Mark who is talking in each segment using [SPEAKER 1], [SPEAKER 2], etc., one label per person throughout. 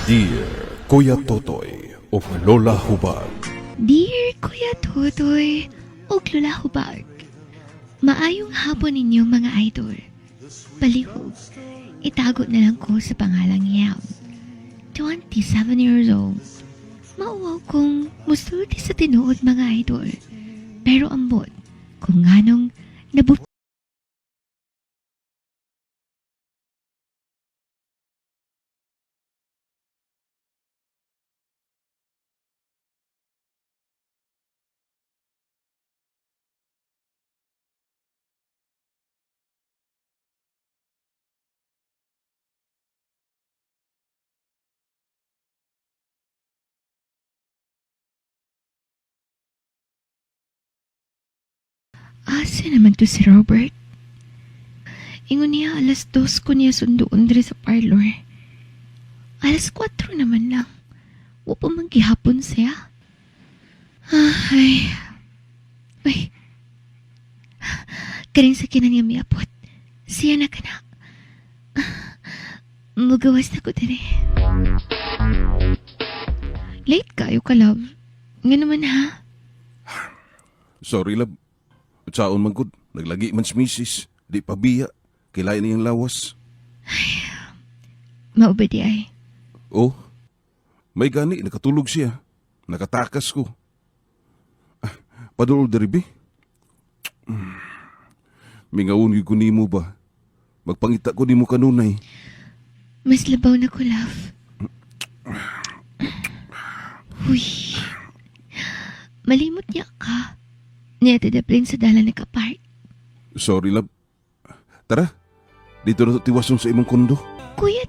[SPEAKER 1] Dear Kuya Totoy o Lola Hubag,
[SPEAKER 2] Dear Kuya Totoy o Lola Hubag, maayong hapon ninyo mga idol. Palihog, itago na lang ko sa pangalang Yam. 27 years old. Mauwaw kong musulti sa tinuod mga idol. Pero ambot, kung nganong nabut asa naman to si Robert? Ingon niya alas 2 ko niya sunduon diri sa parlor. Alas 4 naman lang. Wa pa man gihapon siya. Ay. Uy. Karing sa kinan niya miapot. Siya na kana. Magawas na ko diri. Late kayo ka, love. Nga naman ha?
[SPEAKER 1] sorry lab. Saon man gud, naglagi man si misis, di pa biya, kilay niyang lawas.
[SPEAKER 2] Maubadi ay.
[SPEAKER 1] Oh, may gani, nakatulog siya. Nakatakas ko. Padulol diri bi. Mingaon ko nimo ba? Magpangita ko nimo kanunay.
[SPEAKER 2] Mas labaw na ko, love. Uy. Malimot niya ka. Niya tadaplin sa dalan na kapart.
[SPEAKER 1] Sorry lab. Tara, dito na to tiwason sa imong kondo.
[SPEAKER 2] Kuya,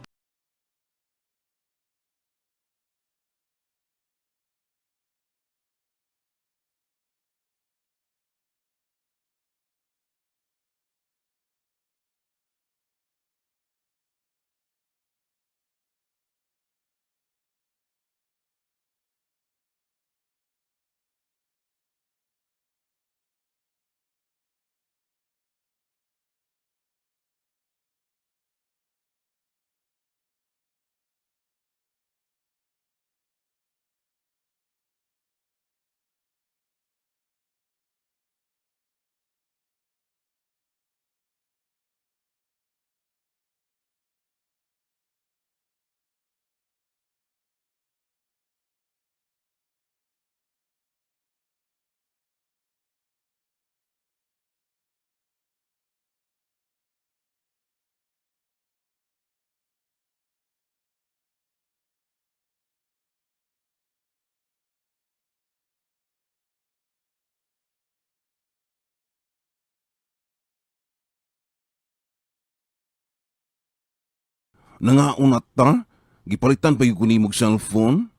[SPEAKER 1] Nangaunat ta? Gipalitan pa yung kunimog cellphone?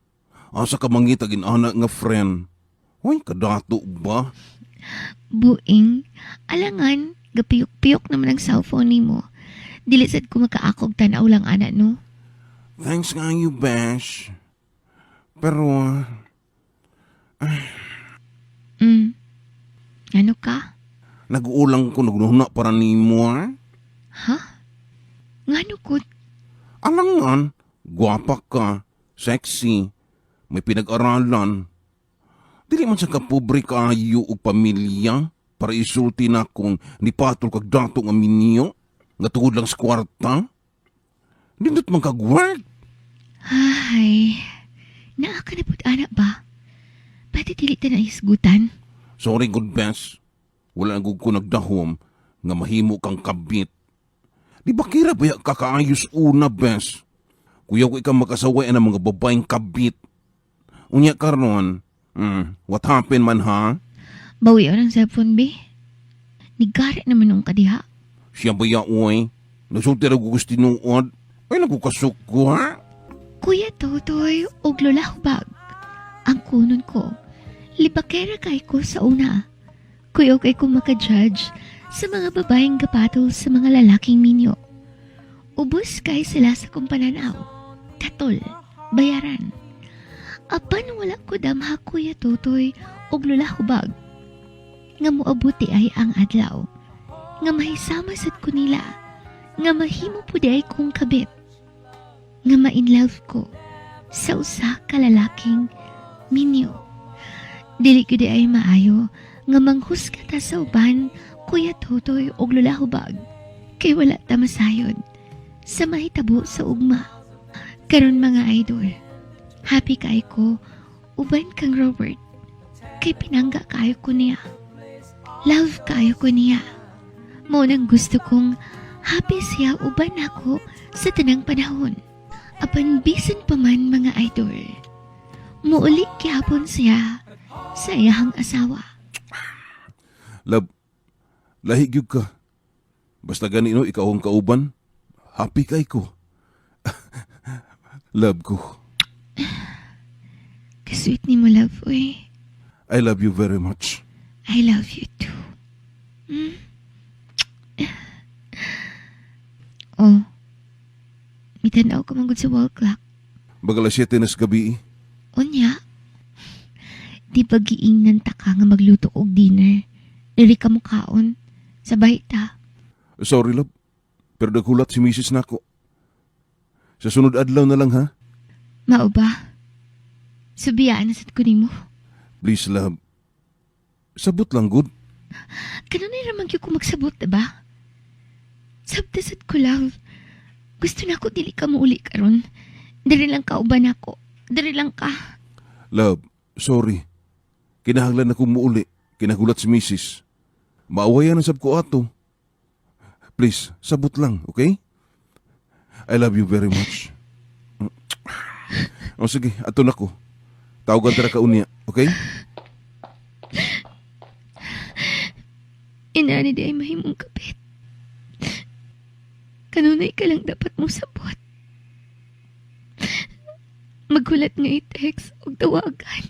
[SPEAKER 1] Asa ka mangita ginana nga friend? Uy, kadato ba?
[SPEAKER 2] buing. Alangan, gapiyok-piyok naman ang cellphone ni mo. Dilisad ko makaakog tanaw lang anak no.
[SPEAKER 1] Thanks nga you, Bash. Pero,
[SPEAKER 2] Ano ka?
[SPEAKER 1] nag-uulang ko nagnuhuna para ni mo, ah?
[SPEAKER 2] Ha? Ngano ko?
[SPEAKER 1] Alangan, gwapa ka, sexy, may pinag-aralan. Dili man sa kapobre kaayo o pamilya para isulti na kung nipatol kag dato nga minyo nga tungod lang sa kwarta. Nindot man kag work.
[SPEAKER 2] Ay, naa ka na po't anak ba? Pati dili ta na isgutan.
[SPEAKER 1] Sorry, good best. Wala na gud ko nagdahom nga mahimo kang kabit. Di ba kira ba kakaayos una, best? Kuya ko ikaw makasaway ng mga babaeng kabit. Unya karon, what happened man ha?
[SPEAKER 2] Bawi ang cellphone, be. Nigari naman nung kadiha.
[SPEAKER 1] Siya ba ya, uy? Nasulti ra ko gusto tinuod. Ay, nagkukasok ko, ha?
[SPEAKER 2] Kuya Totoy o Lola Hubag. Ang kunon ko, libakera kay ko sa una. Kuya kay ko makajudge sa mga babaeng gapatol sa mga lalaking minyo. Ubus kay sila sa kumpananaw. Katol, bayaran. Apan wala ko damha Kuya Totoy o Lola Hubag. Nga moabuti ay ang adlaw. Nga mahisama sad ko nila. Nga mahimo po di ay kong kabit. Nga ma-in love ko. sa usa ka lalaking minyo. Dili gyud ay maayo nga manghusga ta sa uban, Kuya Totoy og Lola Hubag, kay wala ta masayod sa mahitabo sa ugma. Karon mga idol, happy kay ko uban kang Robert, kay pinangga kayo ko niya. Love kayo ko niya. Mo nang gusto kong happy siya uban ako sa tanang panahon. Apan bisan pa man mga idol, muuli gyapon siya sa iyahang asawa.
[SPEAKER 1] Love, lahi gyud ka. Basta ganino ikaw ang kauban, happy kay ko. Love ko.
[SPEAKER 2] Kasweet ni mo, love, uy.
[SPEAKER 1] I love you very much.
[SPEAKER 2] I love you too. Oh, mitanaw ko manggod sa wall clock.
[SPEAKER 1] Bagala 7 na sa gabi.
[SPEAKER 2] Unya, di ba giingnan ta ka nga magluto og dinner? Diri ka mo kaon, sabay ta.
[SPEAKER 1] Sorry, love. Pero naghulat si Mrs. nako. Sa sunod adlaw na lang, ha?
[SPEAKER 2] Mao ba? Subiyaan na sad ko nimo.
[SPEAKER 1] Please, love. Sabot lang, good.
[SPEAKER 2] Kanunay ramang gyud ko magsabot, diba? Sabtasad ko, love. Gusto na ako dili ka muuli karon. Diri lang ka uban ako. Diri lang ka.
[SPEAKER 1] Love, sorry. Kinahanglan ako muuli. Kinagulat si Mrs. Maawayan ang sab ko ato. Please, sabot lang, okay? I love you very much. O sige, ato na ko. Tawagan tara ka unya, okay?
[SPEAKER 2] Inani di ay mahimong kapit. Kanunay ka lang dapat mo sabot. Maghulat nga i-text o tawagan.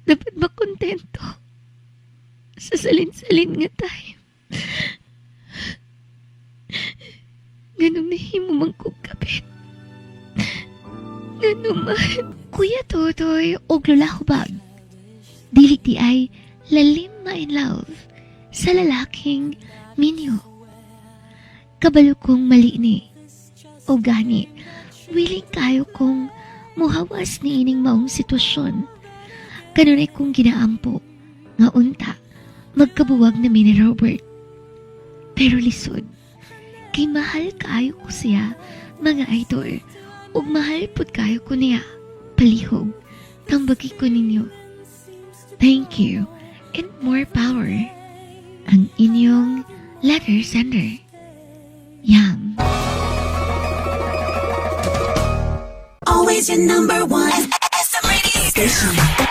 [SPEAKER 2] Dapat makontento sa salin-salin nga time. Ganong nahimo man kong kapit. Ganuman. Kuya Totoy og Lola Hubag, dili di ay lalim ma in love sa lalaking minyo. Kabalo kong mali ni. O gani, willing kayo kong muhawas ni ining maong sitwasyon. Kanunay kong ginaampo nga unta magkabuwag na ni Robert. Pero lisod, kay mahal kaayo ko siya, mga idol, ug mahal pud kayo ko niya. Palihog, tambagi ko ninyo. Thank you and more power. Ang inyong letter sender, Yang.
[SPEAKER 3] Always your number one. SM radio station.